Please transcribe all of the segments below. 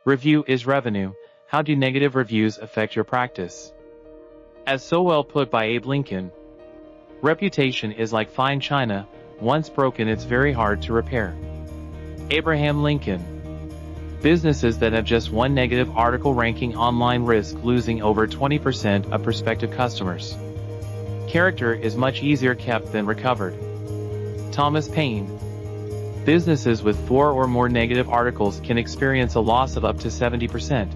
Review is revenue. How do negative reviews affect your practice? As so well put by Abe Lincoln, reputation is like fine china. Once broken, it's very hard to repair. Abraham Lincoln. Businesses that have just one negative article ranking online risk losing over 20% of prospective customers. Character is much easier kept than recovered. Thomas Paine. Businesses with 4 or more negative articles can experience a loss of up to 70%.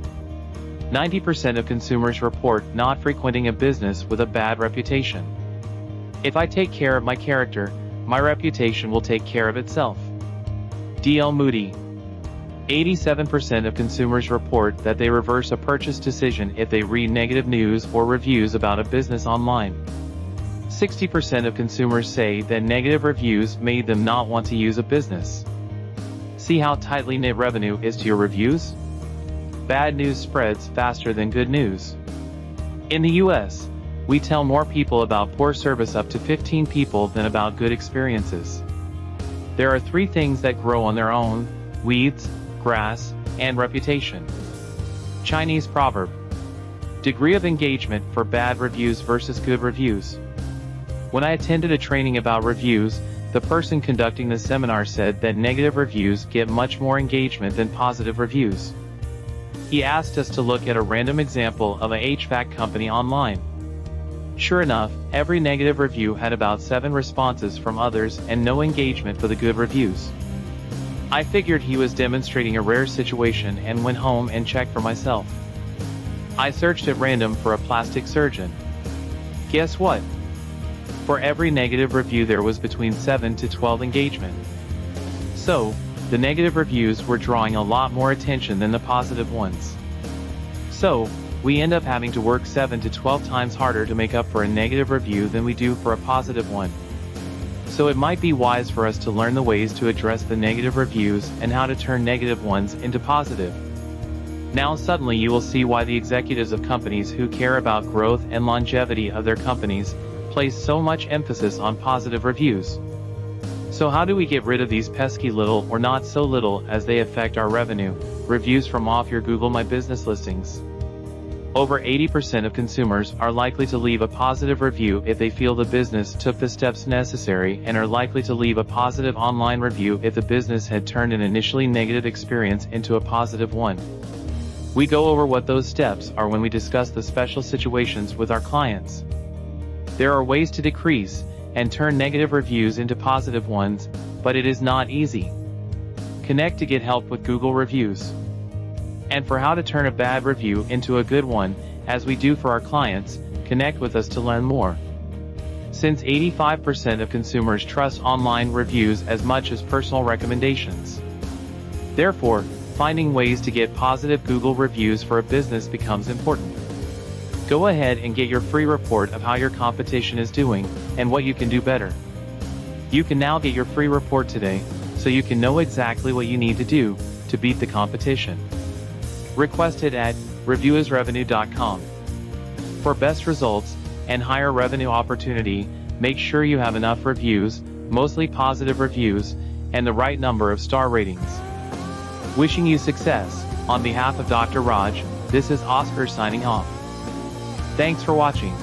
90% of consumers report not frequenting a business with a bad reputation. If I take care of my character, my reputation will take care of itself. D.L. Moody. 87% of consumers report that they reverse a purchase decision if they read negative news or reviews about a business online. 60% of consumers say that negative reviews made them not want to use a business. See how tightly knit revenue is to your reviews? Bad news spreads faster than good news. In the US, we tell more people about poor service up to 15 people than about good experiences. There are 3 things that grow on their own: weeds, grass, and reputation. Chinese proverb. Degree of engagement for bad reviews versus good reviews. When I attended a training about reviews, the person conducting the seminar said that negative reviews get much more engagement than positive reviews. He asked us to look at a random example of a HVAC company online. Sure enough, every negative review had about 7 responses from others and no engagement for the good reviews. I figured he was demonstrating a rare situation and went home and checked for myself. I searched at random for a plastic surgeon. Guess what? For every negative review there was between 7 to 12 engagement. So, the negative reviews were drawing a lot more attention than the positive ones. So, we end up having to work 7 to 12 times harder to make up for a negative review than we do for a positive one. So it might be wise for us to learn the ways to address the negative reviews and how to turn negative ones into positive. Now suddenly you will see why the executives of companies who care about growth and longevity of their companies place so much emphasis on positive reviews. So how do we get rid of these pesky little or not so little as they affect our revenue, reviews from off your Google My Business listings? Over 80% of consumers are likely to leave a positive review if they feel the business took the steps necessary and are likely to leave a positive online review if the business had turned an initially negative experience into a positive one. We go over what those steps are when we discuss the special situations with our clients. There are ways to decrease and turn negative reviews into positive ones, but it is not easy. Connect to get help with Google reviews. And for how to turn a bad review into a good one, as we do for our clients, connect with us to learn more. Since 85% of consumers trust online reviews as much as personal recommendations. Therefore, finding ways to get positive Google reviews for a business becomes important. Go ahead and get your free report of how your competition is doing and what you can do better. You can now get your free report today, so you can know exactly what you need to do to beat the competition. Request it at reviewisrevenue.com. For best results and higher revenue opportunity, make sure you have enough reviews, mostly positive reviews, and the right number of star ratings. Wishing you success. On behalf of Dr. Raj, this is Oscar signing off. Thanks for watching.